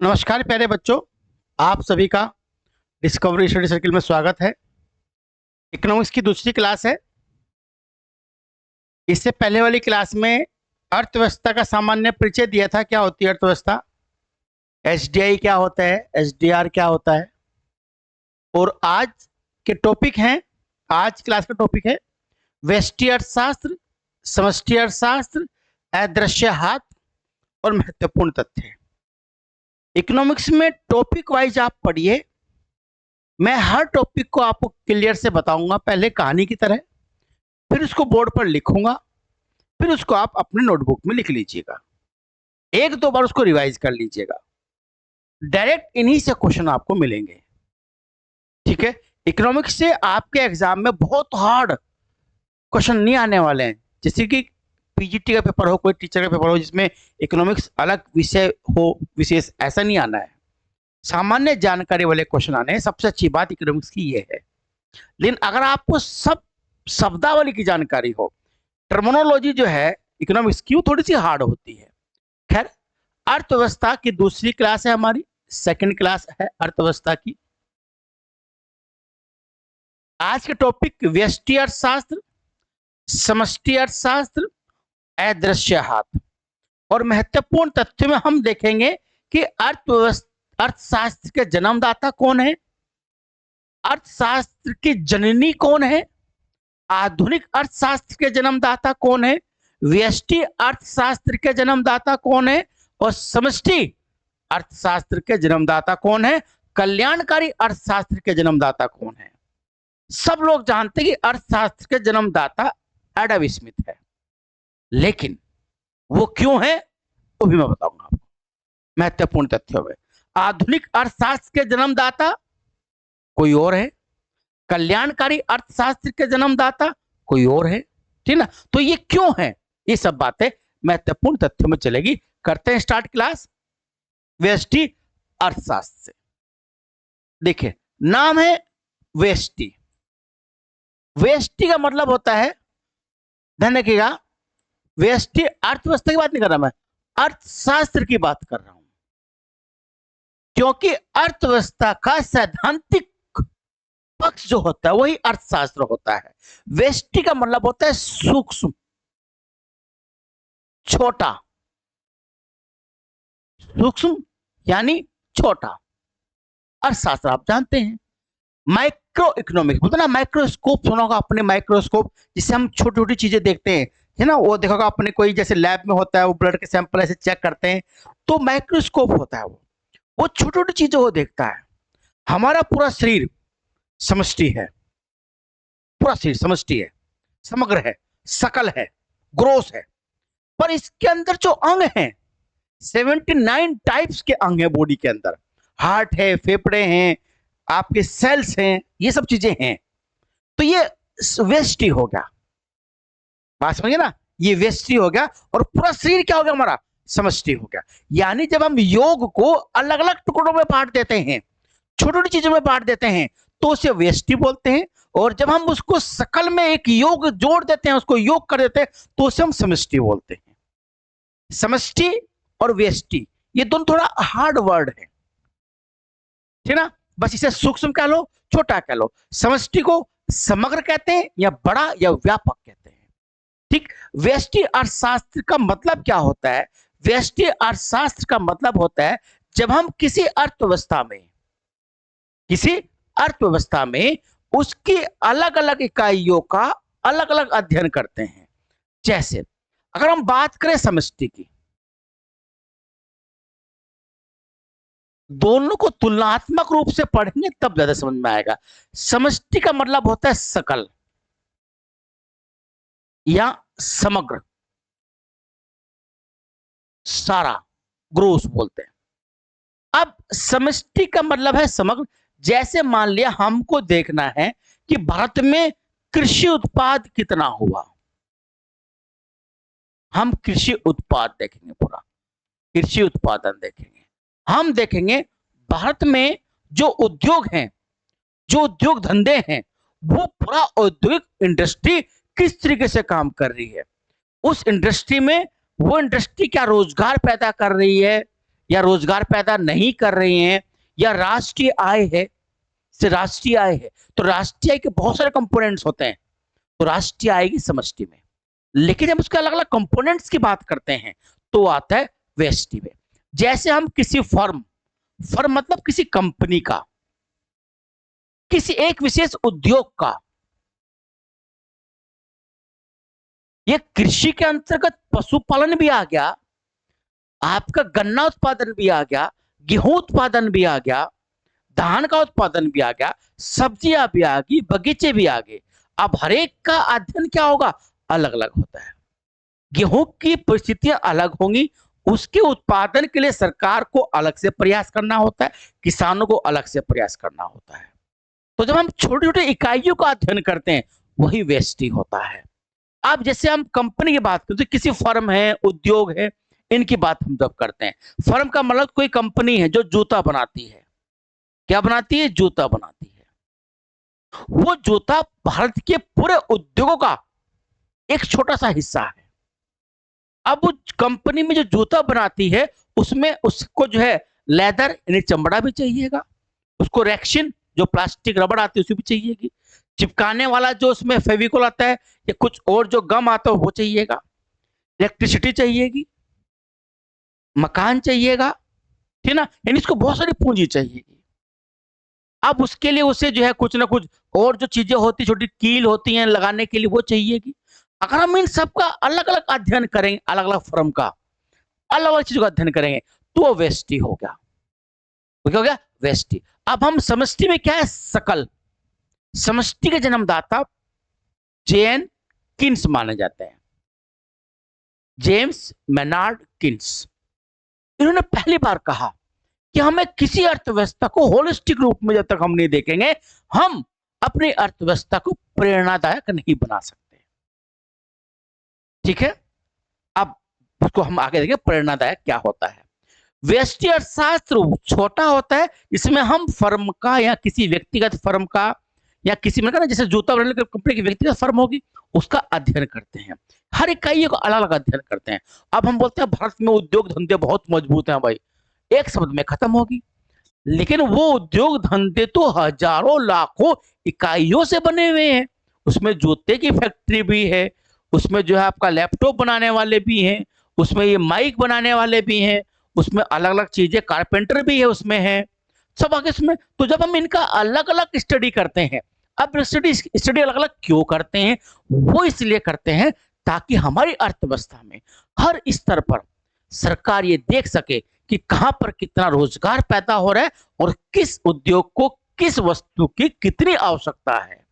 नमस्कार प्यारे बच्चों, आप सभी का डिस्कवरी स्टडी सर्किल में स्वागत है। इकोनॉमिक्स की दूसरी क्लास है। इससे पहले वाली क्लास में अर्थव्यवस्था का सामान्य परिचय दिया था। क्या होती है अर्थव्यवस्था, एसडीआई क्या होता है, एसडीआर क्या होता है। और आज के टॉपिक हैं, आज क्लास का टॉपिक है व्यष्टि अर्थशास्त्र, समष्टि अर्थशास्त्र, अदृश्य हाथ और महत्वपूर्ण तथ्य। इकोनॉमिक्स में टॉपिक वाइज आप पढ़िए। मैं हर टॉपिक को आपको क्लियर से बताऊंगा, पहले कहानी की तरह, फिर उसको बोर्ड पर लिखूंगा, फिर उसको आप अपने नोटबुक में लिख लीजिएगा, एक दो बार उसको रिवाइज कर लीजिएगा। डायरेक्ट इन्हीं से क्वेश्चन आपको मिलेंगे, ठीक है। इकोनॉमिक्स से आपके एग्जाम में बहुत हार्ड क्वेश्चन नहीं आने वाले हैं, जैसे कि पीजीटी का पेपर हो, कोई टीचर का पेपर हो जिसमें इकोनॉमिक्स अलग विषय हो, विशेष, ऐसा नहीं आना है। सामान्य जानकारी वाले क्वेश्चन आने हैं। सबसे अच्छी बात इकोनॉमिक्स की ये है। लेकिन अगर आपको सब शब्दावली की जानकारी हो, टर्मिनोलॉजी जो है इकोनॉमिक्स की, वो थोड़ी सी हार्ड होती है। खैर, अर्थव्यवस्था की दूसरी क्लास है हमारी, सेकंड क्लास है अर्थव्यवस्था की। आज के टॉपिक व्यष्टि अर्थशास्त्र, समष्टि अर्थशास्त्र, अदृश्य हाथ और महत्वपूर्ण तथ्यों में हम देखेंगे कि अर्थशास्त्र के जन्मदाता कौन है, अर्थशास्त्र की जननी कौन है, आधुनिक अर्थशास्त्र के जन्मदाता कौन है, व्यष्टि अर्थशास्त्र के जन्मदाता कौन है और समष्टि अर्थशास्त्र के जन्मदाता कौन है, कल्याणकारी अर्थशास्त्र के जन्मदाता कौन है। सब लोग जानते हैं कि अर्थशास्त्र के जन्मदाता एडम स्मिथ है, लेकिन वो क्यों है वो भी मैं बताऊंगा आपको महत्वपूर्ण तथ्यों में। आधुनिक अर्थशास्त्र के जन्मदाता कोई और है, कल्याणकारी अर्थशास्त्र के जन्मदाता कोई और है, ठीक ना। तो ये क्यों है, ये सब बातें महत्वपूर्ण तथ्यों में चलेगी। करते हैं स्टार्ट क्लास व्यष्टि अर्थशास्त्र से। देखिए, नाम है व्यष्टि। व्यष्टि का मतलब होता है, ध्यान रखिएगा, व्यष्टि अर्थव्यवस्था की बात नहीं कर रहा मैं, अर्थशास्त्र की बात कर रहा हूं, क्योंकि अर्थव्यवस्था का सैद्धांतिक पक्ष जो होता है वही अर्थशास्त्र होता है। व्यष्टि का मतलब होता है सूक्ष्म, छोटा, सूक्ष्म यानी छोटा। अर्थशास्त्र आप जानते हैं, माइक्रो इकोनॉमिक्स बोलते हैं ना, माइक्रोस्कोप सुना होगा आपने, माइक्रोस्कोप जिससे हम छोटी छोटी चीजें देखते हैं, है ना। वो देखोगा आपने, कोई जैसे लैब में होता है, वो ब्लड के सैंपल ऐसे चेक करते हैं, तो माइक्रोस्कोप होता है, वो छोटी छोटी चीजों को देखता है। हमारा पूरा शरीर समष्टि है, पूरा शरीर समष्टि है, समग्र है, सकल है, ग्रोस है। पर इसके अंदर जो अंग हैं, 79 टाइप्स के अंग है बॉडी के अंदर। हार्ट है, फेफड़े हैं, आपके सेल्स हैं, ये सब चीजें हैं। तो ये व्यष्टि हो गया, बात समझिए ना, ये व्यष्टि हो गया। और पूरा शरीर क्या हो गया हमारा, समष्टि हो गया। यानी जब हम योग को अलग अलग टुकड़ों में बांट देते हैं, छोटी छोटी चीजों में बांट देते हैं, तो उसे व्यष्टि बोलते हैं। और जब हम उसको सकल में एक योग जोड़ देते हैं, उसको योग कर देते हैं, तो उसे हम समष्टि बोलते हैं। समष्टि और व्यष्टि ये दोनों थोड़ा हार्ड वर्ड है, ठीक ना। बस इसे सूक्ष्म कह लो, छोटा कह लो। समष्टि को समग्र कहते हैं या बड़ा या व्यापक कहते हैं, ठीक। व्यष्टि अर्थशास्त्र का मतलब क्या होता है, व्यष्टि अर्थशास्त्र का मतलब होता है जब हम किसी अर्थव्यवस्था में उसकी अलग अलग इकाइयों का अलग अलग अध्ययन करते हैं। जैसे अगर हम बात करें समष्टि की, दोनों को तुलनात्मक रूप से पढ़ेंगे तब ज्यादा समझ में आएगा। समष्टि का मतलब होता है सकल या समग्र, सारा, ग्रोस बोलते हैं। अब समष्टि का मतलब है समग्र। जैसे मान लिया हमको देखना है कि भारत में कृषि उत्पाद कितना हुआ, हम कृषि उत्पाद देखेंगे, पूरा कृषि उत्पादन देखेंगे। हम देखेंगे भारत में जो उद्योग हैं, जो उद्योग धंधे हैं, वो पूरा औद्योगिक इंडस्ट्री किस तरीके से काम कर रही है, उस इंडस्ट्री में वो इंडस्ट्री क्या रोजगार पैदा कर रही है, या रोजगार पैदा नहीं कर रही हैं, या राष्ट्रीय आय है, राष्ट्रीय आय है, तो राष्ट्रीय आय के बहुत सारे कंपोनेंट्स होते हैं, तो राष्ट्रीय आय की समष्टि में। लेकिन जब उसके अलग अलग कंपोनेंट्स की बात करते हैं तो आता है व्यष्टि में। जैसे हम किसी फर्म, फर्म मतलब किसी कंपनी का, किसी एक विशेष उद्योग का, ये कृषि के अंतर्गत पशुपालन भी आ गया, आपका गन्ना उत्पादन भी आ गया, गेहूं उत्पादन भी आ गया, धान का उत्पादन भी आ गया, सब्जियां भी आ गई, बगीचे भी आ गए। अब हर एक का अध्ययन क्या होगा, अलग अलग होता है। गेहूं की परिस्थितियां अलग होंगी, उसके उत्पादन के लिए सरकार को अलग से प्रयास करना होता है, किसानों को अलग से प्रयास करना होता है। तो जब हम छोटे छोटे इकाइयों का अध्ययन करते हैं वही व्यष्टि होता है। अब जैसे हम कंपनी की बात करते हैं, किसी फर्म है, उद्योग है, इनकी बात हम जब करते हैं, फर्म का मतलब कोई कंपनी है जो जूता बनाती है। क्या बनाती है, जूता बनाती है। वो जूता भारत के पूरे उद्योगों का एक छोटा सा हिस्सा है। अब उस कंपनी में जो जूता बनाती है उसमें उसको जो है लेदर यानी चमड़ा भी चाहिएगा, उसको रेक्सिन जो प्लास्टिक रबड़ आती है उसी भी चाहिएगी, चिपकाने वाला जो उसमें फेविकोल आता है या कुछ और जो गम आता है वो चाहिएगा, इलेक्ट्रिसिटी चाहिएगी, मकान चाहिएगा, ठीक ना, यानी इसको बहुत सारी पूंजी चाहिएगी। अब उसके लिए उसे जो है कुछ ना कुछ और जो चीजें होती, छोटी कील होती हैं लगाने के लिए, वो चाहिएगी। अगर हम इन सबका अलग अलग अध्ययन करेंगे, अलग अलग फर्म का अलग अलग चीजों का अध्ययन करेंगे तो वो व्यष्टि हो गया। वो क्या हो गया, व्यष्टि। अब हम समष्टि में क्या है, सकल। समष्टि के जन्मदाता जेन किन्स माने जाते हैं, जेम्स मेनार्ड किन्स। इन्होंने पहली बार कहा कि हमें किसी अर्थव्यवस्था को होलिस्टिक रूप में जब तक हम नहीं देखेंगे, हम अपनी अर्थव्यवस्था को प्रेरणादायक नहीं बना सकते। ठीक है, अब उसको हम आगे देखेंगे प्रेरणादायक क्या होता है। व्यष्टि अर्थशास्त्र छोटा होता है, इसमें हम फर्म का या किसी व्यक्तिगत फर्म का या किसी में ना, जैसे जूता बनाने की कंपनी की व्यक्तिगत फर्म होगी उसका अध्ययन करते हैं, हर इकाई का अलग अलग अध्ययन करते हैं। अब हम बोलते हैं भारत में उद्योग धंधे बहुत मजबूत हैं, भाई एक शब्द में खत्म होगी। लेकिन वो उद्योग धंधे तो हजारों लाखों इकाइयों से बने हुए हैं। उसमें जूते की फैक्ट्री भी है, उसमें जो है आपका लैपटॉप बनाने वाले भी हैं, उसमें ये माइक बनाने वाले भी हैं, उसमें अलग अलग चीजें, कारपेंटर भी है उसमें है, सब आगे इसमें। तो जब हम इनका अलग अलग स्टडी करते हैं, अब स्टडी अलग अलग क्यों करते हैं, वो इसलिए करते हैं ताकि हमारी अर्थव्यवस्था में हर स्तर पर सरकार ये देख सके कि कहां पर कितना रोजगार पैदा हो रहा है और किस उद्योग को किस वस्तु की कितनी आवश्यकता है।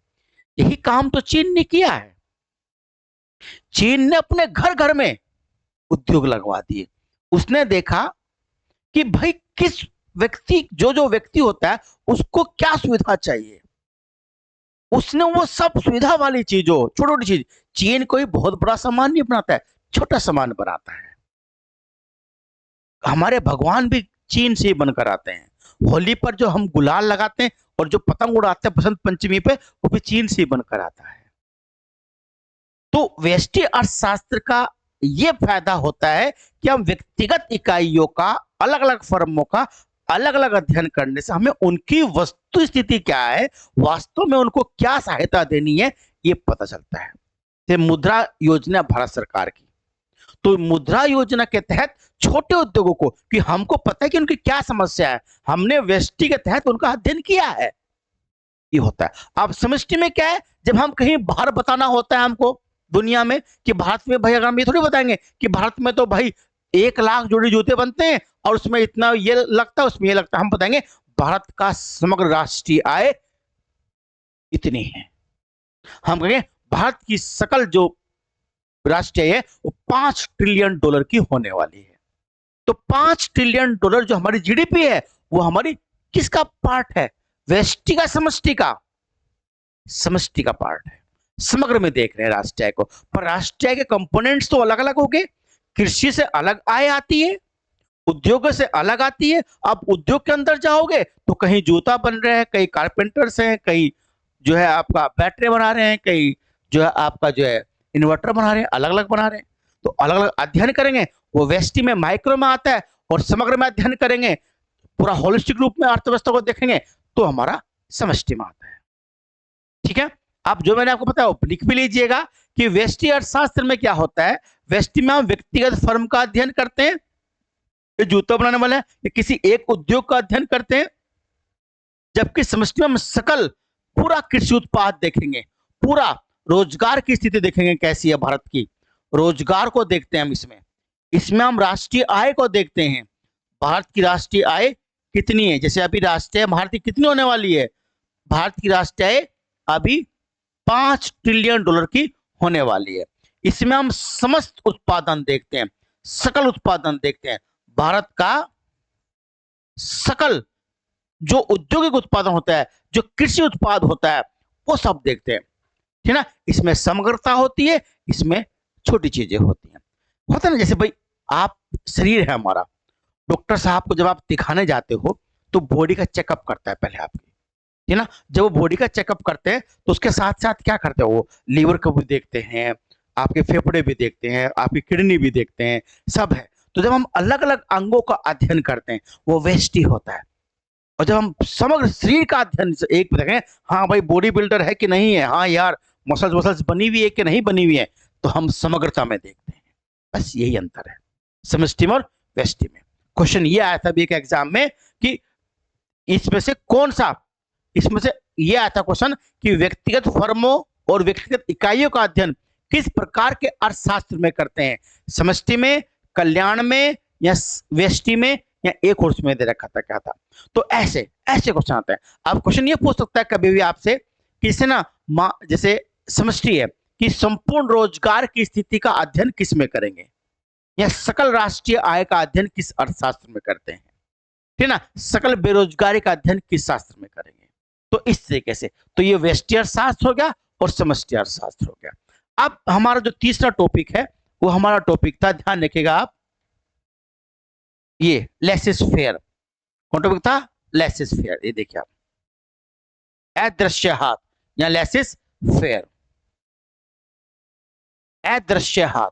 यही काम तो चीन ने किया है। चीन ने अपने घर घर में उद्योग लगवा दिए। उसने देखा कि भाई किस व्यक्ति, जो जो व्यक्ति होता है उसको क्या सुविधा चाहिए, उसने वो सब सुविधा वाली चीजों, छोटी छोटी चीज, चीन कोई बहुत बड़ा सामान नहीं बनाता है, छोटा सामान बनाता है। हमारे भगवान भी चीन से ही बनकर आते हैं। होली पर जो हम गुलाल लगाते हैं और जो पतंग उड़ाते हैं बसंत पंचमी पे, वो भी चीन से ही बनकर आता है। तो व्यष्टि अर्थशास्त्र का ये फायदा होता है कि हम व्यक्तिगत इकाइयों का, अलग अलग फर्मों का अलग अलग अध्ययन करने से हमें उनकी वस्तु स्थिति क्या है, वास्तव में उनको क्या सहायता देनी है, ये पता चलता है। ये मुद्रा योजना भारत सरकार की, तो मुद्रा योजना के तहत छोटे उद्योगों को, कि हमको पता है कि उनकी क्या समस्या है, हमने व्यष्टि के तहत उनका अध्ययन किया है, ये होता है। अब समष्टि में क्या है, जब हम कहीं बाहर बताना होता है हमको दुनिया में कि भारत में, भाई अगर हम ये थोड़ी बताएंगे कि भारत में तो भाई 1 लाख जोड़ी जूते बनते हैं और उसमें इतना ये लगता है, उसमें ये लगता है। हम बताएंगे भारत का समग्र राष्ट्रीय आय इतनी है। हम कहेंगे भारत की सकल जो राष्ट्रीय है वो $5 ट्रिलियन की होने वाली है। तो $5 ट्रिलियन जो हमारी जीडीपी है वो हमारी किसका पार्ट है, व्यष्टि का, समष्टि का? समष्टि का पार्ट है। समग्र में देख रहे हैं राष्ट्रीय को, पर राष्ट्रीय के कंपोनेंट्स तो अलग अलग हो गए। कृषि से अलग आय आती है, उद्योग से अलग आती है। अब उद्योग के अंदर जाओगे तो कहीं जूता बन रहे हैं, कहीं कारपेंटर्स हैं, कहीं जो है आपका बैटरी बना रहे हैं, कहीं जो है आपका जो है इन्वर्टर बना रहे हैं, अलग अलग बना रहे हैं। तो अलग अलग अध्ययन करेंगे वो व्यष्टि में माइक्रो में आता है, और समग्र में अध्ययन करेंगे, पूरा होलिस्टिक रूप में अर्थव्यवस्था को देखेंगे, तो हमारा समष्टि में आता है। ठीक है, आप जो मैंने आपको बताया वो लिख भी लीजिएगा कि व्यष्टि अर्थशास्त्र में क्या होता है। व्यष्टि में हम व्यक्तिगत फर्म का अध्ययन करते हैं, ये जूता बनाने वाले हैं, या किसी एक उद्योग का अध्ययन करते हैं, जबकि समष्टि में हम सकल पूरा कृषि उत्पाद देखेंगे, पूरा रोजगार की स्थिति देखेंगे कैसी है भारत की, रोजगार को देखते हैं हम इसमें। इसमें हम राष्ट्रीय आय को देखते हैं, भारत की राष्ट्रीय आय कितनी है। जैसे अभी राष्ट्रीय आय भारत की कितनी होने वाली है, भारत की राष्ट्रीय आय अभी $5 ट्रिलियन की होने वाली है। इसमें हम समस्त उत्पादन देखते हैं, सकल उत्पादन देखते हैं, भारत का सकल जो औद्योगिक उत्पादन होता है, जो कृषि उत्पाद होता है, वो सब देखते हैं। ठीक है ना, इसमें समग्रता होती है, इसमें छोटी चीजें होती हैं। होता है ना, जैसे भाई आप, शरीर है हमारा, डॉक्टर साहब को जब आप दिखाने जाते हो तो बॉडी का चेकअप करता है पहले आपकी, है ना। जब वो बॉडी का चेकअप करते हैं तो उसके साथ साथ क्या करते हैं, वो लीवर को भी देखते हैं, आपके फेफड़े भी देखते हैं, आपकी किडनी भी देखते हैं, सब है। तो जब हम अलग अलग अंगों का अध्ययन करते हैं, वो वेस्टी होता है। और जब हम समग्र शरीर का अध्ययन एक पे देखें, हाँ भाई बॉडी बिल्डर है कि नहीं है, हाँ यार मसल्स वसल्स बनी हुई है कि नहीं बनी हुई है, तो हम समग्रता में देखते हैं। बस यही अंतर है समष्टि में और व्यष्टि में। क्वेश्चन ये आया था अभी एक एग्जाम में कि इसमें से कौन सा, इसमें से ये आया था क्वेश्चन कि व्यक्तिगत फर्मों और व्यक्तिगत इकाइयों का अध्ययन किस प्रकार के अर्थशास्त्र में करते हैं, समष्टि में, कल्याण में, या व्यष्टि में, या एक और उसमें दे रखा था क्या था। तो ऐसे ऐसे क्वेश्चन आते हैं। अब क्वेश्चन ये पूछ सकता है कभी भी आपसे कि इसे ना जैसे समष्टि है कि संपूर्ण रोजगार की स्थिति का अध्ययन किस में करेंगे, या सकल राष्ट्रीय आय का अध्ययन किस अर्थशास्त्र में करते हैं, ठीक है ना, सकल बेरोजगारी का अध्ययन किस शास्त्र में करेंगे। तो इस तरीके से तो ये व्यष्टि अर्थशास्त्र हो गया और समष्टि अर्थशास्त्र हो गया। अब हमारा जो तीसरा टॉपिक है वो हमारा टॉपिक था, ध्यान रखिएगा आप, ये लेसेस फेयर। कौन टॉपिक था, लेसेस फेयर। ये देखिए आप, अदृश्य हाथ या लेसेस फेयर, अदृश्य हाथ,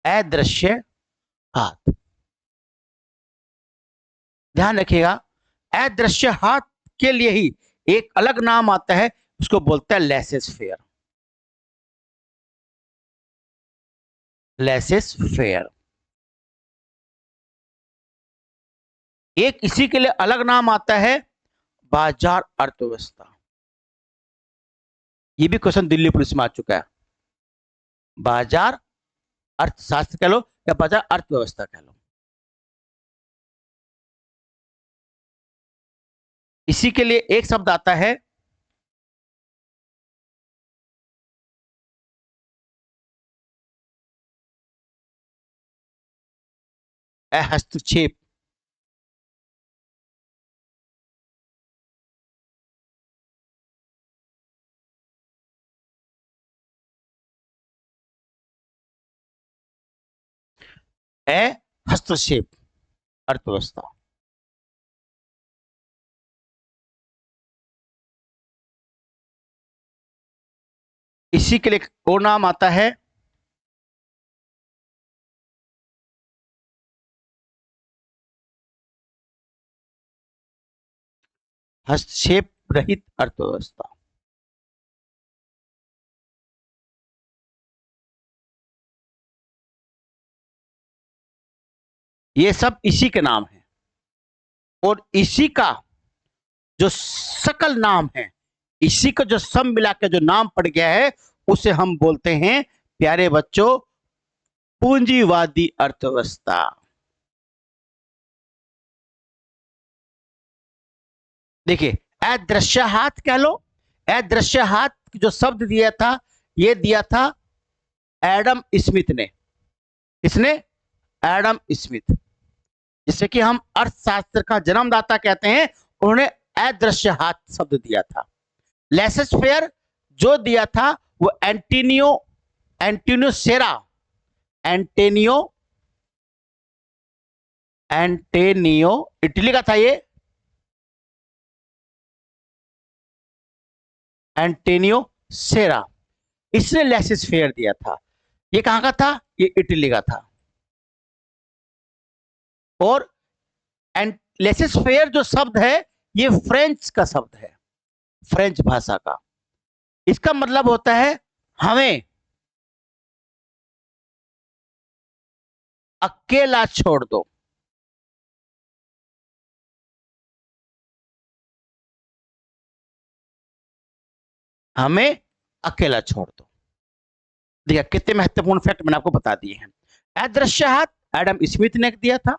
अदृश्य हाथ। ध्यान रखिएगा, अदृश्य हाथ के लिए ही एक अलग नाम आता है, उसको बोलते हैं लेसेस फेयर, लेसेस फेयर। एक इसी के लिए अलग नाम आता है बाजार अर्थव्यवस्था। ये भी क्वेश्चन दिल्ली पुलिस में आ चुका है। बाजार अर्थशास्त्र कह लो या बाजार अर्थव्यवस्था कह लो, इसी के लिए एक शब्द आता है हस्तक्षेप। हस्तक्षेप अर्थव्यवस्था। इसी के लिए और नाम आता है हस्तक्षेप रहित अर्थव्यवस्था। ये सब इसी के नाम है, और इसी का जो सकल नाम है, इसी का जो सब मिला के जो नाम पड़ गया है, उसे हम बोलते हैं प्यारे बच्चों पूंजीवादी अर्थव्यवस्था। देखिए, अदृश्य हाथ कह लो, अदृश्य हाथ जो शब्द दिया था, ये दिया था एडम स्मिथ ने। किसने, एडम स्मिथ, जिसे कि हम अर्थशास्त्र का जन्मदाता कहते हैं, उन्होंने अदृश्य हाथ शब्द दिया था। लेसेस फेयर जो दिया था वो एंटोनियो, एंटोनियो सेरा, एंटोनियो, एंटोनियो इटली का था ये, एंटोनियो सेरा। इसने लेसिस फेयर दिया था। ये कहां का था? ये इटली का था। और एंड लेसिस फेयर जो शब्द है ये फ्रेंच का शब्द है, फ्रेंच भाषा का। इसका मतलब होता है हमें अकेला छोड़ दो। हमें अकेला छोड़ दो। देखिए कितने महत्वपूर्ण फैक्ट मैंने आपको बता दिए हैं। अदृश्य हाथ एडम स्मिथ ने दिया था।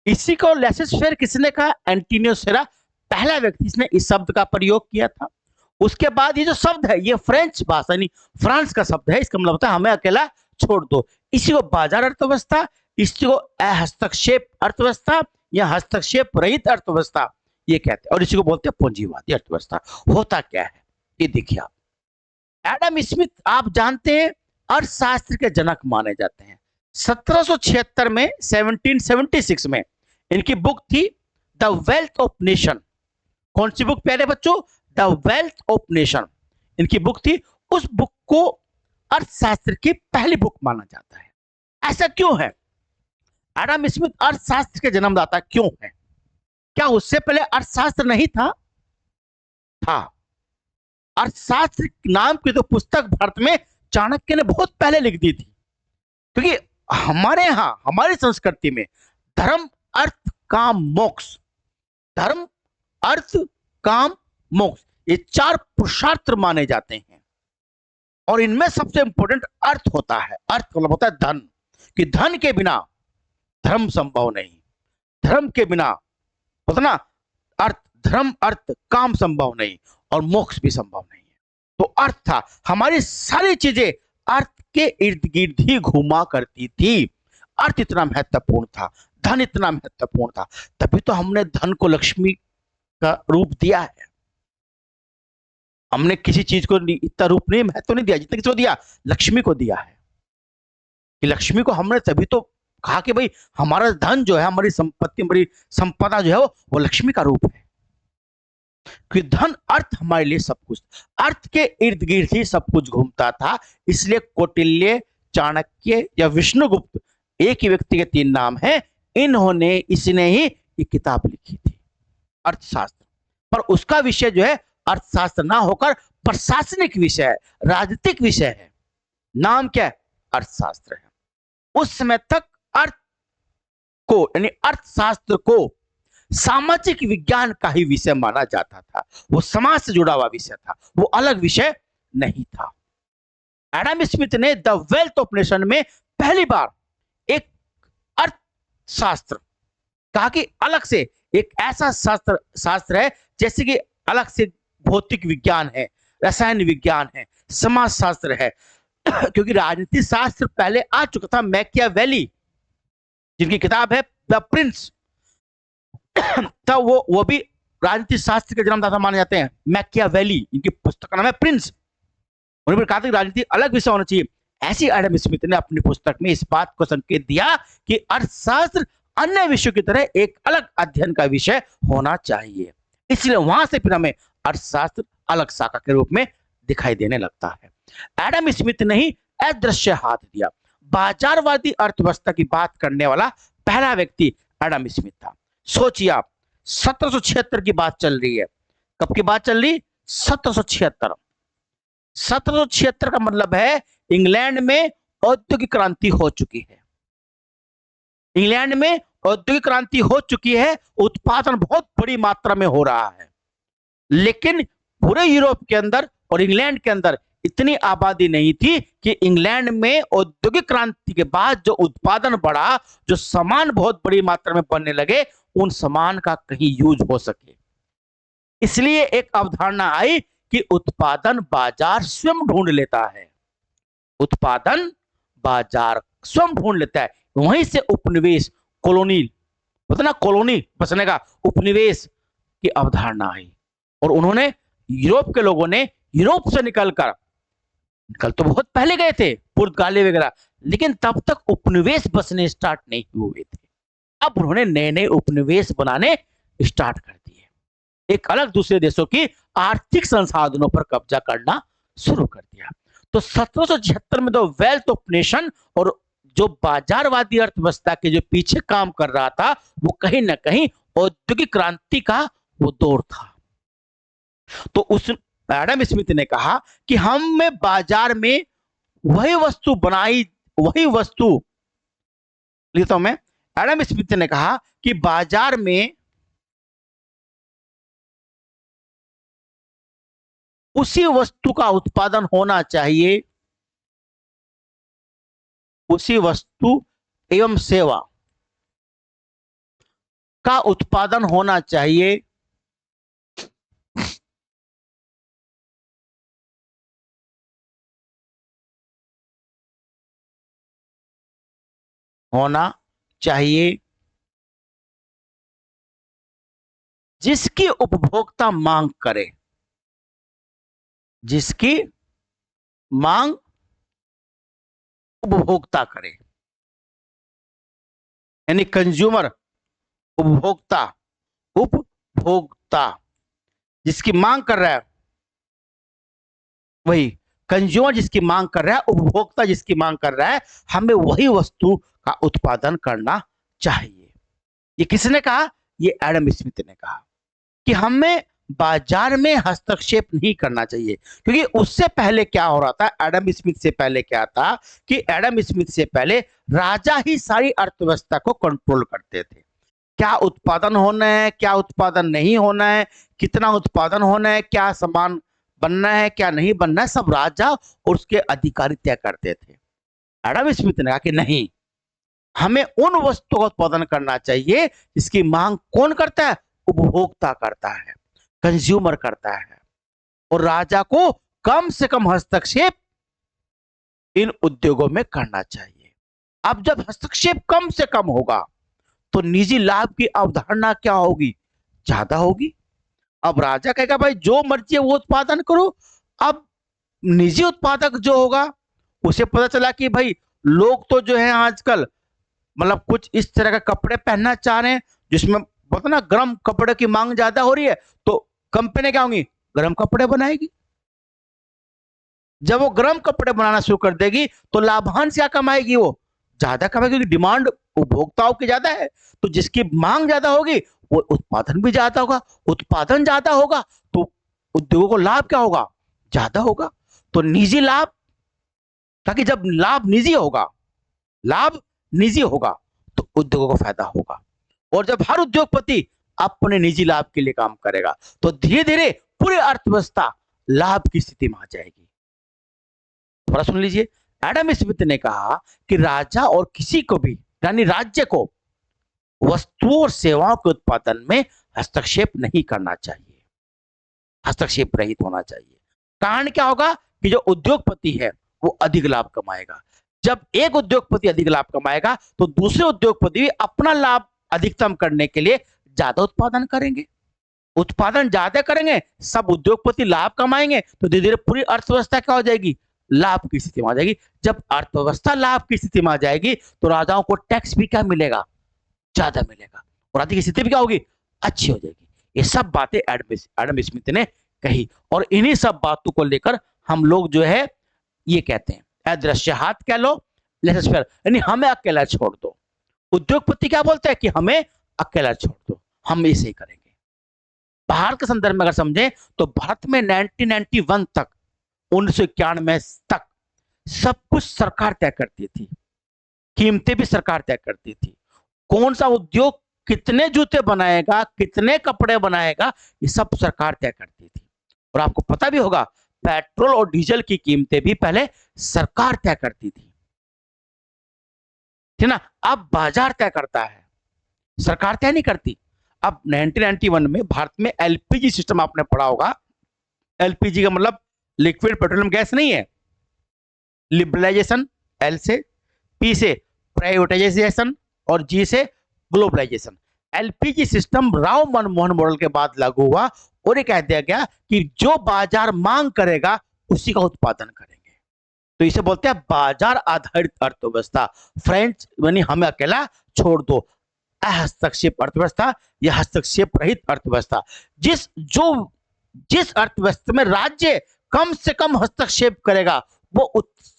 इसी को लेसिस फेयर किसने कहा? एंटोनियो सेरा, पहला व्यक्ति जिसने इस शब्द का प्रयोग किया था। उसके बाद ये जो शब्द है ये फ्रेंच भाषा यानी फ्रांस का शब्द है। इसका मतलब होता है हमें अकेला छोड़ दो। इसी को बाजार अर्थव्यवस्था, इसी को हस्तक्षेप अर्थव्यवस्था या हस्तक्षेप रहित अर्थव्यवस्था ये कहते हैं, और इसी को बोलते हैं पूंजीवादी अर्थव्यवस्था। होता क्या है ये देखिए आप। एडम स्मिथ आप जानते हैं अर्थशास्त्र के जनक माने जाते हैं। 1776 में 1776 में इनकी बुक थी द वेल्थ ऑफ नेशन। कौन सी बुक प्यारे बच्चों? द वेल्थ ऑफ नेशन इनकी बुक थी। उस बुक को अर्थशास्त्र की पहली बुक माना जाता है। ऐसा क्यों है? एडम स्मिथ अर्थशास्त्र के जन्मदाता क्यों है? क्या उससे पहले अर्थशास्त्र नहीं था? था। अर्थशास्त्र नाम की तो पुस्तक भारत में चाणक्य ने बहुत पहले लिख दी थी। क्योंकि हमारे यहां हमारी संस्कृति में धर्म अर्थ काम मोक्ष, धर्म अर्थ काम मोक्ष ये चार पुरुषार्थ माने जाते हैं। और इनमें सबसे इंपॉर्टेंट अर्थ होता है। अर्थ मतलब होता है धन, कि धन के बिना धर्म संभव नहीं, धर्म के बिना होता ना अर्थ, धर्म अर्थ काम संभव नहीं और मोक्ष भी संभव नहीं है। तो अर्थ था, हमारी सारी चीजें अर्थ के इर्द गिर्द ही घूमा करती थी। अर्थ इतना महत्वपूर्ण था, धन इतना महत्वपूर्ण था, तभी तो हमने धन को लक्ष्मी का रूप दिया है। हमने किसी चीज को इतना रूप नहीं, महत्व नहीं दिया जितना किसको दिया? लक्ष्मी को दिया है। कि लक्ष्मी को हमने तभी तो कहा कि भाई हमारा धन जो है, हमारी संपत्ति, हमारी संपदा जो है वो लक्ष्मी का रूप है। कि धन अर्थ हमारे लिए सब कुछ, अर्थ के इर्द गिर्द ही सब कुछ घूमता था। इसलिए कौटिल्य, चाणक्य या विष्णुगुप्त एक ही व्यक्ति के तीन नाम हैं। इन्होंने इसने ही ये किताब लिखी थी अर्थशास्त्र। पर उसका विषय जो है अर्थशास्त्र ना होकर प्रशासनिक विषय है, राजनीतिक विषय है। नाम क्या है? अर्थशास्त्र है। उस समय तक अर्थ को यानी अर्थशास्त्र को सामाजिक विज्ञान का ही विषय माना जाता था। वो समाज से जुड़ा हुआ विषय था, वो अलग विषय नहीं था। एडम स्मिथ ने द वेल्थ ऑफ नेशन में पहली बार एक अर्थशास्त्र कहा कि अलग से एक ऐसा शास्त्र है जैसे कि अलग से भौतिक विज्ञान है, रसायन विज्ञान है, समाज शास्त्र है। क्योंकि राजनीति शास्त्र पहले आ चुका था। मैकियावेली जिनकी किताब है द प्रिंस, तब वो भी राजनीति शास्त्र के जन्मदाता माने जाते हैं। मैकियावेली इनकी पुस्तक का नाम है प्रिंस। उन्होंने कहा था कि राजनीति अलग विषय होना चाहिए। ऐसी एडम स्मिथ ने अपनी पुस्तक में इस बात को संकेत दिया कि अर्थशास्त्र अन्य विषयों की तरह एक अलग अध्ययन का विषय होना चाहिए। इसलिए वहां से फिर हमें अर्थशास्त्र अलग शाखा के रूप में दिखाई देने लगता है। एडम स्मिथ ने ही अदृश्य हाथ दिया। बाजारवादी अर्थव्यवस्था की बात करने वाला पहला व्यक्ति एडम स्मिथ था। सोचिए आप, 1776 की बात चल रही है। कब की बात चल रही? 1776। 1776 का मतलब है इंग्लैंड में औद्योगिक क्रांति हो चुकी है। इंग्लैंड में औद्योगिक क्रांति हो चुकी है, उत्पादन बहुत बड़ी मात्रा में हो रहा है। लेकिन पूरे यूरोप के अंदर और इंग्लैंड के अंदर इतनी आबादी नहीं थी कि इंग्लैंड में औद्योगिक क्रांति के बाद जो उत्पादन बढ़ा, जो सामान बहुत बड़ी मात्रा में बनने लगे, उन सामान का कहीं यूज हो सके। इसलिए एक अवधारणा आई कि उत्पादन बाजार स्वयं ढूंढ लेता है। उत्पादन बाजार स्वयं ढूंढ लेता है। वहीं से उपनिवेश, कॉलोनी होता ना, कॉलोनी बसने का, उपनिवेश की अवधारणा आई। और उन्होंने यूरोप के लोगों ने यूरोप से निकल तो बहुत पहले गए थे, पुर्तगाली वगैरह, लेकिन तब तक उपनिवेश बसने स्टार्ट नहीं हुए थे। अब उन्होंने नए नए उपनिवेश बनाने स्टार्ट कर दिए। एक अलग दूसरे देशों की आर्थिक संसाधनों पर कब्जा करना शुरू कर दिया। तो 1776 में द वेल्थ ऑफ नेशन, और जो बाजारवादी अर्थव्यवस्था के जो पीछे काम कर रहा था वो कहीं ना कहीं औद्योगिक क्रांति का वो दौर था। तो उस एडम स्मिथ ने कहा कि हमें बाजार में वही वस्तु बनाई, वही वस्तु, लिखता हूं मैं, एडम स्मिथ ने कहा कि बाजार में उसी वस्तु का उत्पादन होना चाहिए, उसी वस्तु एवं सेवा का उत्पादन होना चाहिए होना चाहिए जिसकी उपभोक्ता मांग करे, जिसकी मांग उपभोक्ता करे, यानी कंज्यूमर, उपभोक्ता, उपभोक्ता जिसकी मांग कर रहा है, वही कंज्यूमर जिसकी मांग कर रहा है, उपभोक्ता जिसकी मांग कर रहा है, हमें वही वस्तु का उत्पादन करना चाहिए। ये किसने कहा? ये एडम स्मिथ ने कहा कि हमें बाजार में हस्तक्षेप नहीं करना चाहिए, क्योंकि उससे पहले क्या हो रहा था, एडम स्मिथ से पहले क्या था कि एडम स्मिथ से पहले राजा ही सारी अर्थव्यवस्था को कंट्रोल करते थे। क्या उत्पादन होना है, क्या उत्पादन नहीं होना है, कितना उत्पादन होना है, क्या सामान बनना है, क्या नहीं बनना है, सब राजा और उसके अधिकारी तय करते थे। एडम स्मिथ ने कहा कि नहीं, हमें उन वस्तुओं का उत्पादन करना चाहिए जिसकी मांग कौन करता है? उपभोक्ता करता है, कंज्यूमर करता है, और राजा को कम से कम हस्तक्षेप इन उद्योगों में करना चाहिए। अब जब हस्तक्षेप कम से कम होगा तो निजी लाभ की अवधारणा क्या होगी? ज्यादा होगी। अब राजा कहेगा भाई जो मर्जी है वो उत्पादन करो। अब निजी उत्पादक जो होगा उसे पता चला कि भाई लोग तो जो है आजकल मतलब कुछ इस तरह के कपड़े पहनना चाह रहे हैं जिसमें बोलते ना गर्म कपड़े की मांग ज्यादा हो रही है, तो कंपनी क्या होंगी? गर्म कपड़े बनाएगी। जब वो गर्म कपड़े बनाना शुरू कर देगी तो लाभांश क्या कमाएगी? वो ज्यादा कमाएगी, क्योंकि डिमांड उपभोक्ताओं की ज्यादा है। तो जिसकी मांग ज्यादा होगी वो उत्पादन भी ज्यादा होगा, उत्पादन ज्यादा होगा तो उद्योगों को लाभ क्या होगा? ज्यादा होगा। तो निजी लाभ, ताकि जब लाभ निजी होगा, लाभ निजी होगा तो उद्योगों को फायदा होगा। और जब हर उद्योगपति अपने निजी लाभ के लिए काम करेगा तो धीरे धीरे पूरी अर्थव्यवस्था लाभ की स्थिति में आ जाएगी। थोड़ा सुन लीजिए, एडम स्मिथ ने कहा कि राजा और किसी को भी, यानी राज्य को, वस्तुओं और सेवाओं के उत्पादन में हस्तक्षेप नहीं करना चाहिए, हस्तक्षेप रहित होना चाहिए। कारण क्या होगा कि जो उद्योगपति है वो अधिक लाभ कमाएगा। जब एक उद्योगपति अधिक लाभ कमाएगा तो दूसरे उद्योगपति भी अपना लाभ अधिकतम करने के लिए ज्यादा उत्पादन करेंगे। उत्पादन ज्यादा करेंगे, सब उद्योगपति लाभ कमाएंगे, तो धीरे धीरे पूरी अर्थव्यवस्था क्या हो जाएगी? लाभ की स्थिति में आ जाएगी। जब अर्थव्यवस्था लाभ की स्थिति में आ जाएगी तो राजाओं को टैक्स भी क्या मिलेगा? ज्यादा मिलेगा, और आर्थिक स्थिति भी क्या होगी? अच्छी हो जाएगी। ये सब बातें एडम स्मिथ ने कही, और इन्हीं सब बातों को लेकर हम लोग जो है ये कहते हैं अदृश्य हाथ कह लो, यानी हमें अकेला छोड़ दो। उद्योगपति क्या बोलते हैं कि हमें अकेला छोड़ दो, हम इसे ही करेंगे। भारत के संदर्भ में अगर समझें तो भारत में 1991 तक, 1991 तक सब कुछ सरकार तय करती थी, कीमतें भी सरकार तय करती थी। कौन सा उद्योग कितने जूते बनाएगा, कितने कपड़े बनाएगा, ये सब सरकार तय करती थी। और आपको पता भी होगा पेट्रोल और डीजल की कीमतें भी पहले सरकार तय करती थी, ठीक ना। अब बाजार तय करता है, सरकार तय नहीं करती। अब 1991 में भारत में एलपीजी सिस्टम आपने पढ़ा होगा। एलपीजी का मतलब लिक्विड पेट्रोलियम गैस नहीं है। लिबरलाइजेशन, एल से, पी से प्राइवेटाइजेशन, और जी से globalisation. LPG system Rao Manmohan model के बाद लागू हुआ, और ये कह दिया गया कि जो बाजार मांग करेगा उसी का उत्पादन करेंगे। तो इसे बोलते हैं बाजार आधारित अर्थव्यवस्था। फ्रेंच यानी हमें अकेला छोड़ दो, हस्तक्षेप अर्थव्यवस्था या हस्तक्षेप रहित अर्थव्यवस्था। जिस अर्थव्यवस्था में राज्य कम से कम हस्तक्षेप करेगा वो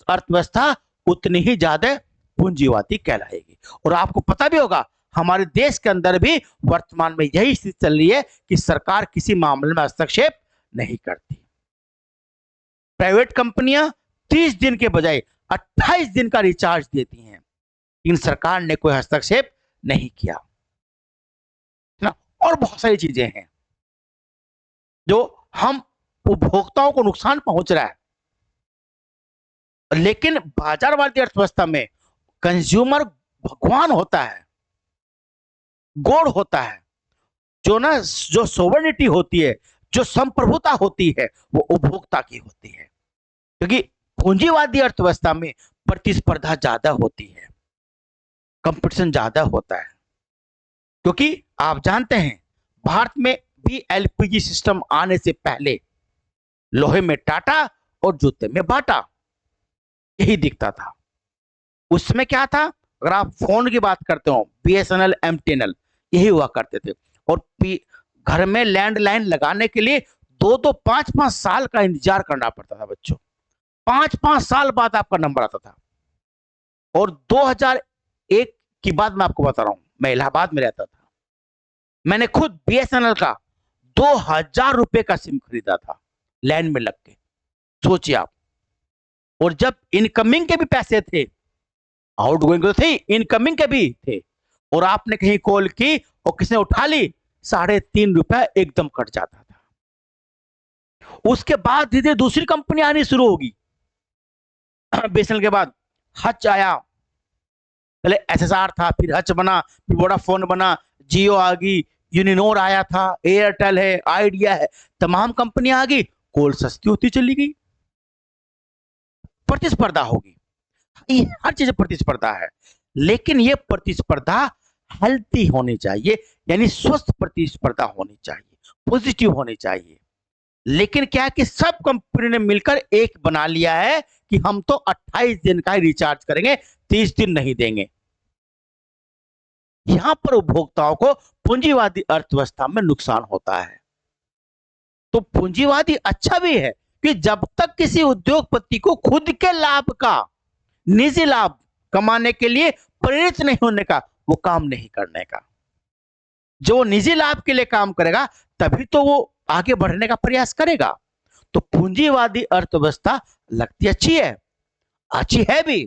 अर्थव्यवस्था उतनी ही ज्यादा पूंजीवादी कहलाएगी। और आपको पता भी होगा हमारे देश के अंदर भी वर्तमान में यही स्थिति चल रही है कि सरकार किसी मामले में हस्तक्षेप नहीं करती। प्राइवेट कंपनियां 30 दिन के बजाय 28 दिन का रिचार्ज देती हैं, लेकिन सरकार ने कोई हस्तक्षेप नहीं किया ना। और बहुत सारी चीजें हैं जो हम उपभोक्ताओं को नुकसान पहुंच रहा है, लेकिन बाजारवादी अर्थव्यवस्था में कंज्यूमर भगवान होता है, गॉड होता है। जो सोवरेनिटी होती है, जो संप्रभुता होती है, वो उपभोक्ता की होती है। क्योंकि पूंजीवादी अर्थव्यवस्था में प्रतिस्पर्धा ज्यादा होती है, कंपटीशन ज्यादा होता है। क्योंकि आप जानते हैं भारत में भी एलपीजी सिस्टम आने से पहले लोहे में टाटा और जूते में बाटा, यही दिखता था। उसमें क्या था, अगर आप फोन की बात करते हो बीएसएनएल, एमटीएनएल, यही हुआ करते थे। और घर में लैंडलाइन लगाने के लिए 2-2, 5-5 साल का इंतजार करना पड़ता था बच्चों। 5-5 साल बाद आपका नंबर आता था। और 2001 की बात मैं आपको बता रहा हूं, मैं इलाहाबाद में रहता था, मैंने खुद बीएसएनएल का 2000 रुपए का सिम खरीदा था लाइन में लग के, सोचिए आप। और जब इनकमिंग के भी पैसे थे, आउटगोइंग तो थे, इनकमिंग के भी थे, और आपने कहीं कॉल की और किसने उठा ली, 3.5 रुपए एकदम कट जाता था। उसके बाद धीरे धीरे दूसरी कंपनी आनी शुरू होगी। बीएसएनएल के बाद हच आया, पहले एसएसआर था, फिर हच बना, फिर वोडाफोन बना, जियो आ गई, यूनिनोर आया था, एयरटेल है, आइडिया है, तमाम कंपनियां आ गई, कॉल सस्ती होती चली गई। प्रतिस्पर्धा होगी, हर चीज प्रतिस्पर्धा है, लेकिन ये प्रतिस्पर्धा हेल्थी होनी चाहिए, यानी स्वस्थ प्रतिस्पर्धा होनी चाहिए, पॉजिटिव होनी चाहिए। लेकिन क्या है कि सब कंपनी ने मिलकर एक बना लिया है कि हम तो 28 दिन का ही रिचार्ज करेंगे, 30 दिन नहीं देंगे। यहां पर उपभोक्ताओं को पूंजीवादी अर्थव्यवस्था में नुकसान होता है। तो पूंजीवादी अच्छा भी है कि जब तक किसी उद्योगपति को खुद के लाभ का, निजी लाभ कमाने के लिए प्रेरित नहीं होने का, वो काम नहीं करने का। जो निजी लाभ के लिए काम करेगा तभी तो वो आगे बढ़ने का प्रयास करेगा। तो पूंजीवादी अर्थव्यवस्था लगती अच्छी है भी।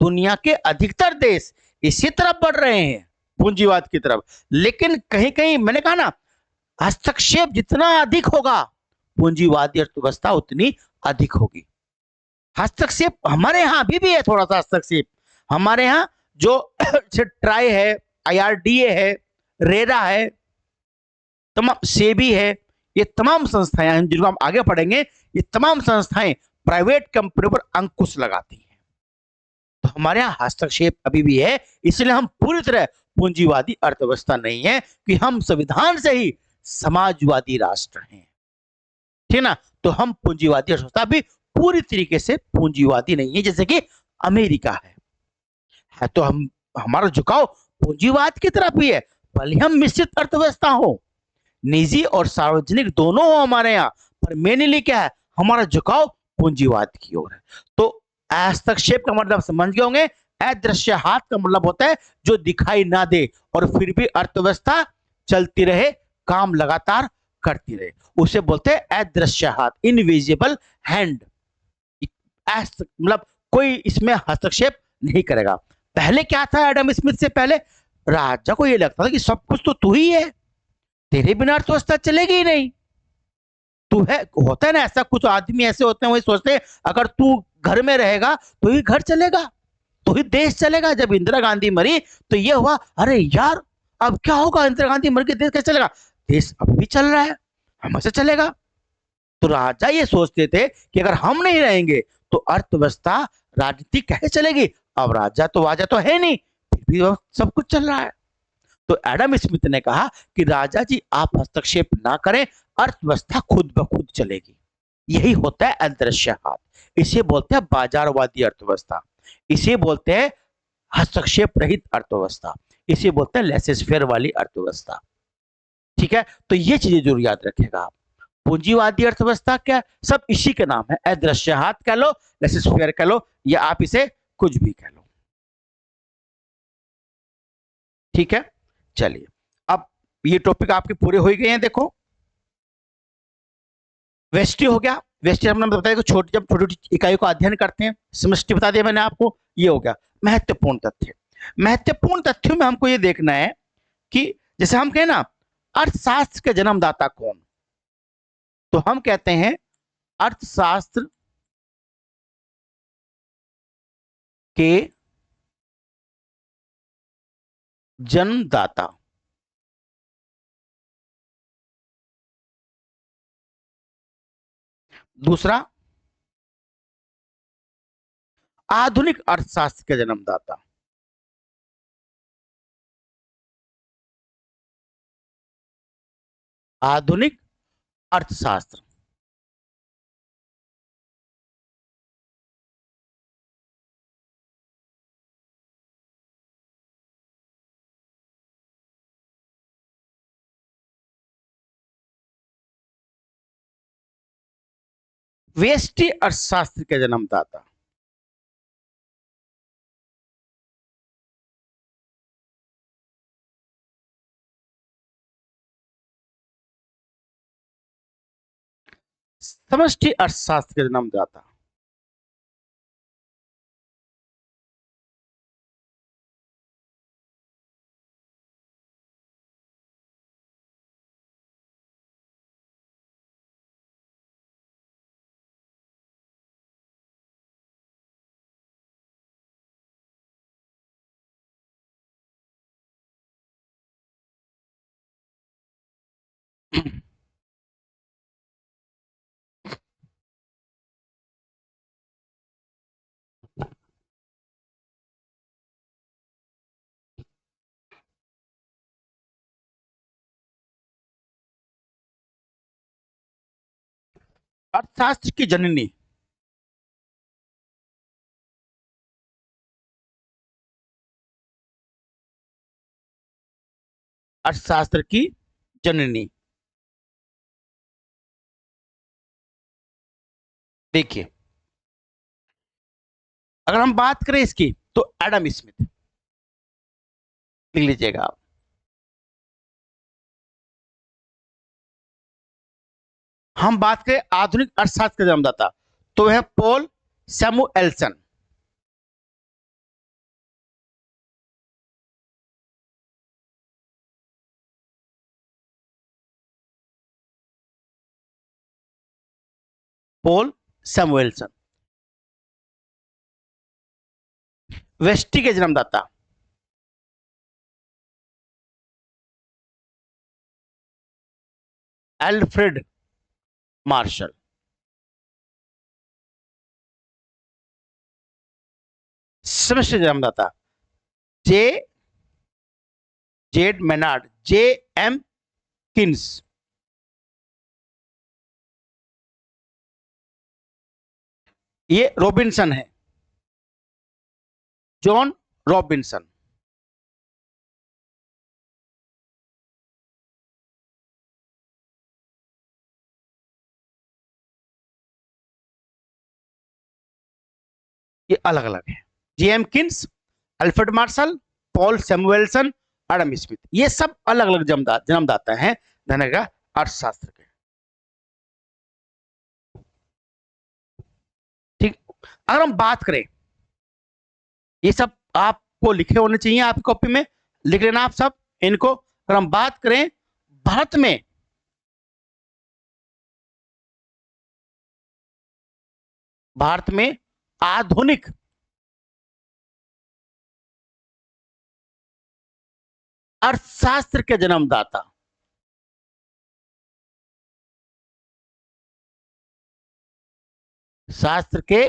दुनिया के अधिकतर देश इसी तरफ बढ़ रहे हैं, पूंजीवाद की तरफ। लेकिन कहीं कहीं मैंने कहा ना, हस्तक्षेप जितना अधिक होगा पूंजीवादी अर्थव्यवस्था उतनी अधिक होगी। हस्तक्षेप हमारे यहां अभी भी है, थोड़ा सा हस्तक्षेप हमारे यहां, जो ट्राई है, आईआरडीए है, रेरा है, तमाम सेबी है, ये तमाम संस्थाएं हैं जिनको हम आगे पढ़ेंगे। ये तमाम संस्थाएं प्राइवेट कंपनियों पर अंकुश लगाती हैं। तो हमारे यहां हस्तक्षेप अभी भी है, इसलिए हम पूरी तरह पूंजीवादी अर्थव्यवस्था नहीं है कि हम संविधान से ही समाजवादी राष्ट्र हैं, ठीक ना। तो हम पूंजीवादी अर्थव्यवस्था भी पूरी तरीके से पूंजीवादी नहीं है, जैसे कि अमेरिका है। तो हमारा झुकाव पूंजीवाद की तरफ ही है, भले हम मिश्रित अर्थव्यवस्था हो, निजी और सार्वजनिक दोनों हो हमारे यहाँ, पर मेनली क्या है, हमारा झुकाव पूंजीवाद की ओर है। तो हस्तक्षेप का मतलब समझ गए होंगे। अदृश्य हाथ का मतलब होता है जो दिखाई ना दे और फिर भी अर्थव्यवस्था चलती रहे, काम लगातार करती रहे, उसे बोलते हैं अदृश्य हाथ, इनविजिबल हैंड। मतलब कोई इसमें हस्तक्षेप नहीं करेगा। पहले क्या था, एडम स्मिथ से पहले राजा को यह लगता था कि सब कुछ तो तू ही है, तेरे बिना अर्थव्यवस्था चलेगी ही नहीं। तू है, होता है ना ऐसा, कुछ आदमी ऐसे होते हैं, वही सोचते हैं अगर तू घर में रहेगा तो ही घर चलेगा, तो ही देश चलेगा। जब इंदिरा गांधी मरी तो ये हुआ, अरे यार अब क्या होगा, इंदिरा गांधी मर के देश कैसे चलेगा, देश अब भी चल रहा है, हमें चलेगा। तो राजा ये सोचते थे कि अगर हम नहीं रहेंगे तो अर्थव्यवस्था, राजनीति कैसे चलेगी। अब राजा तो है नहीं, फिर भी सब कुछ चल रहा है। तो एडम स्मिथ ने कहा कि राजा जी आप हस्तक्षेप ना करें, अर्थव्यवस्था खुद ब खुद चलेगी। यही होता है अदृश्य हाथ। इसे बोलते हैं बाजारवादी अर्थव्यवस्था, इसे बोलते हैं हस्तक्षेप रहित अर्थव्यवस्था, इसे बोलते हैं लेसेस फेयर वाली अर्थव्यवस्था। ठीक है, तो ये चीजें जरूर याद रखिएगा आप। पूंजीवादी अर्थव्यवस्था क्या, सब इसी के नाम है। अदृश्य हाथ कह लो, लेसिस-फेयर कह लो, या आप इसे कुछ भी कह लो। ठीक है, चलिए अब ये टॉपिक आपके पूरे हो ही गए हैं। देखो वेस्टी हो गया। वेस्टी हमने बताया कि छोटी, जब छोटी छोटी इकाइयों का अध्ययन करते हैं, समष्टि बता दिया मैंने आपको, ये हो गया। महत्वपूर्ण तथ्य, महत्वपूर्ण तथ्यों में हमको ये देखना है कि जैसे हम कहें ना अर्थशास्त्र के जन्मदाता कौन, तो हम कहते हैं अर्थशास्त्र के जन्मदाता। दूसरा, आधुनिक अर्थशास्त्र के जन्मदाता। आधुनिक अर्थशास्त्र, व्यष्टि अर्थशास्त्र के जन्मदाता। समष्टि अर्थशास्त्र के जन्मदाता। अर्थशास्त्र की जननी, अर्थशास्त्र की जननी। देखिए अगर हम बात करें इसकी तो एडम स्मिथ, लिख लीजिएगा आप। हम बात करें आधुनिक अर्थशास्त्र का जन्मदाता तो वह पॉल सैमुएल्सन। पॉल सैमुएल्सन। वेस्टी के जन्मदाता एल्फ्रेड मार्शल। समष्टि जन्मदाता J Z Maynard, J M Keynes. ये रॉबिन्सन है, जॉन रॉबिन्सन। ये अलग अलग है। J M Keynes, Alfred Marshall, Paul Samuelson, Adam Smith, ये सब अलग अलग जन्मदाता हैं धन का अर्थशास्त्र के। ठीक, अगर हम बात करें, ये सब आपको लिखे होने चाहिए आपकी कॉपी में, लिख लेना आप सब इनको। अगर हम बात करें भारत में, भारत में आधुनिक अर्थशास्त्र के जन्मदाता, शास्त्र के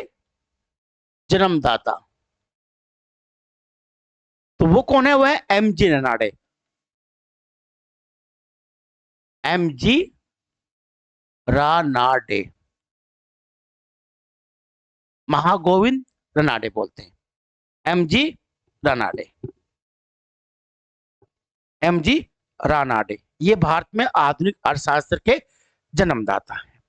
जन्मदाता, तो वो कौन है? वो है M G Ranade. M G Ranade, Mahagovind Ranade बोलते हैं, M G Ranade, M G Ranade. ये भारत में आधुनिक अर्थशास्त्र के जन्मदाता है।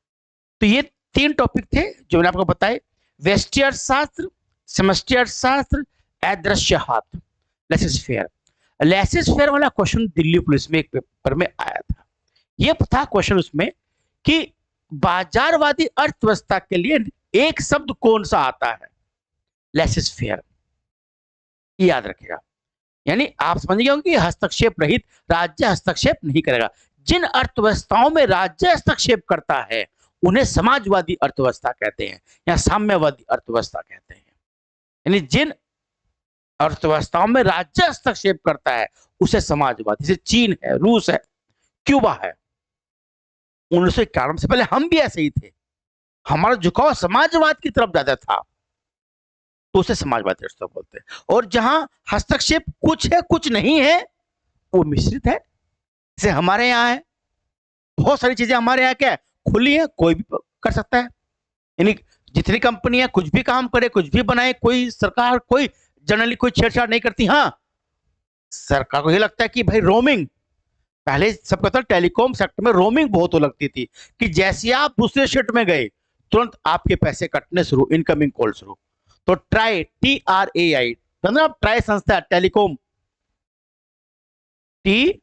तो ये 3 टॉपिक थे जो मैंने आपको बताए, व्यष्टि अर्थशास्त्र, समष्टि अर्थशास्त्र, अदृश्य हाथ, लेसिस फेयर। लेसिस फेयर वाला क्वेश्चन दिल्ली पुलिस में एक पेपर में आया था। ये था क्वेश्चन उसमें कि बाजारवादी अर्थव्यवस्था के लिए एक शब्द कौन सा आता है, लेसिस फेयर, याद रखेगा। यानी आप समझिए कि हस्तक्षेप रहित, राज्य हस्तक्षेप नहीं करेगा। जिन अर्थव्यवस्थाओं में राज्य हस्तक्षेप करता है उन्हें समाजवादी अर्थव्यवस्था कहते हैं या साम्यवादी अर्थव्यवस्था कहते हैं। यानी जिन अर्थव्यवस्थाओं में राज्य हस्तक्षेप करता है उसे समाजवादी, जैसे चीन है, रूस है, क्यूबा है। 1991 से पहले हम भी ऐसे ही थे, हमारा झुकाव समाजवाद की तरफ ज्यादा था, तो उसे समाजवादी अर्थव्यवस्था बोलते हैं। और जहां हस्तक्षेप कुछ है कुछ नहीं है वो मिश्रित है। जैसे हमारे यहाँ है, बहुत सारी चीजें हमारे यहाँ क्या है, खुली है, कोई भी कर सकता है। यानी जितनी कंपनियां कुछ भी काम करे, कुछ भी बनाए, कोई सरकार कोई जनरली कोई छेड़छाड़ नहीं करती। हाँ, सरकार को ये लगता है कि भाई रोमिंग, पहले सब कहता टेलीकॉम सेक्टर में रोमिंग बहुत हो लगती थी कि जैसे आप दूसरे स्टेट में गए तुरंत आपके पैसे कटने शुरू, इनकमिंग कॉल शुरू। तो ट्राई, TRAI, मतलब ट्राई संस्था, telecom, TRAI,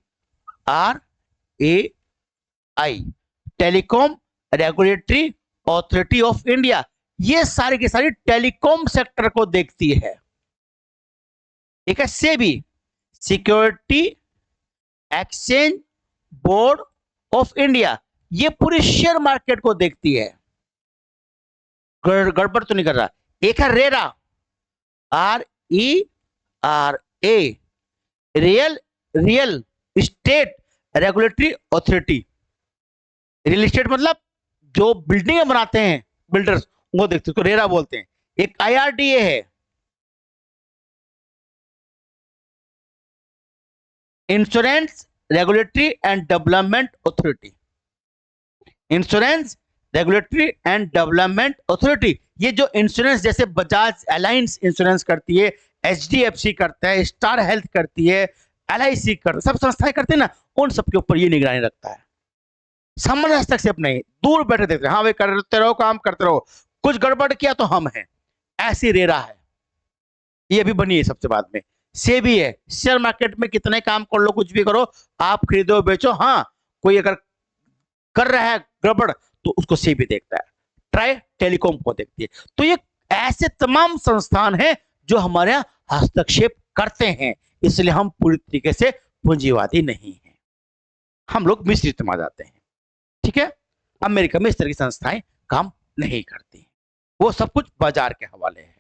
telecom regulatory authority of India, ये सारी की सारी टेलीकॉम सेक्टर को देखती है। एक है SEBI, security exchange board of India, ये पूरी शेयर मार्केट को देखती है। गड़बड़ तो नहीं कर रहा। एक है RERA, RERA, real estate regulatory authority. Real estate मतलब जो बिल्डिंग बनाते हैं बिल्डर्स, वो देखते हैं, उसको रेरा बोलते हैं। एक IRDA है, insurance regulatory and development authority, insurance regulatory and development authority. ये जो इंश्योरेंस, जैसे बजाज अलायंस इंश्योरेंस करती है, HDFC करता है, स्टार हेल्थ करती है, LIC करता है, सब संस्थाएं करते हैं ना, उन सबके ऊपर ये निगरानी रखता है। सामान्य हस्तक्षेप नहीं, दूर बैठे देखते हैं, हाँ भाई करते रहो, काम करते रहो, कुछ गड़बड़ किया तो हम हैं। ऐसी रेरा है, ये भी बनी है सबसे बाद में। सेबी है, शेयर मार्केट में कितने काम कर लो, कुछ भी करो, आप खरीदो बेचो, हाँ कोई अगर कर रहा है गड़बड़ तो उसको सेबी देखता है। ट्राई टेलीकॉम को देखती है। तो ये ऐसे तमाम संस्थान हैं जो हमारे यहाँ हस्तक्षेप करते हैं, इसलिए हम पूरी तरीके से पूंजीवादी नहीं हैं, हम लोग मिश्रित में आ जाते हैं। ठीक है, अमेरिका में इस तरह की संस्थाएं काम नहीं करती, वो सब कुछ बाजार के हवाले है।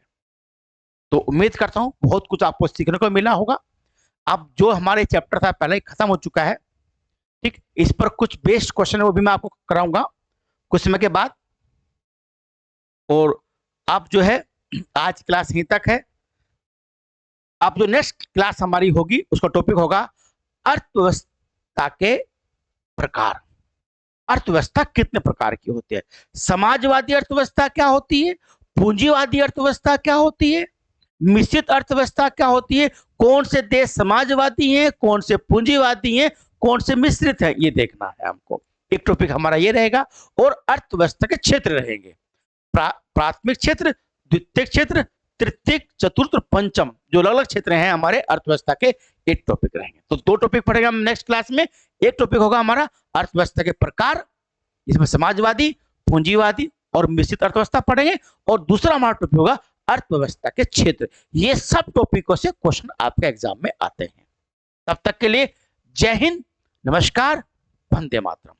तो उम्मीद करता हूं बहुत कुछ आपको सीखने को मिला होगा। अब जो हमारे चैप्टर था पहले खत्म हो चुका है, ठीक, इस पर कुछ बेस्ड क्वेश्चन है वो भी मैं आपको कराऊंगा कुछ समय के बाद। और आप जो है आज क्लास यहीं तक है। अब जो नेक्स्ट क्लास हमारी होगी उसका टॉपिक होगा अर्थव्यवस्था के प्रकार। अर्थव्यवस्था कितने प्रकार की होती है, समाजवादी अर्थव्यवस्था क्या होती है, पूंजीवादी अर्थव्यवस्था क्या होती है, मिश्रित अर्थव्यवस्था क्या होती है, कौन से देश समाजवादी हैं, कौन से पूंजीवादी हैं, कौन से मिश्रित है, ये देखना है हमको। एक टॉपिक हमारा ये रहेगा। और अर्थव्यवस्था के क्षेत्र रहेंगे, प्राथमिक क्षेत्र, द्वितीयक क्षेत्र, तृतीयक, चतुर्थ और पंचम, जो अलग अलग क्षेत्र हैं हमारे अर्थव्यवस्था के, एक टॉपिक रहेंगे। तो 2 टॉपिक पढ़ेंगे हम नेक्स्ट क्लास में। एक टॉपिक होगा हमारा अर्थव्यवस्था के प्रकार, इसमें समाजवादी, पूंजीवादी और मिश्रित अर्थव्यवस्था पढ़ेंगे। और दूसरा हमारा टॉपिक होगा अर्थव्यवस्था के क्षेत्र। ये सब टॉपिकों से क्वेश्चन आपके एग्जाम में आते हैं। तब तक के लिए जय हिंद, नमस्कार, वंदे मातरम।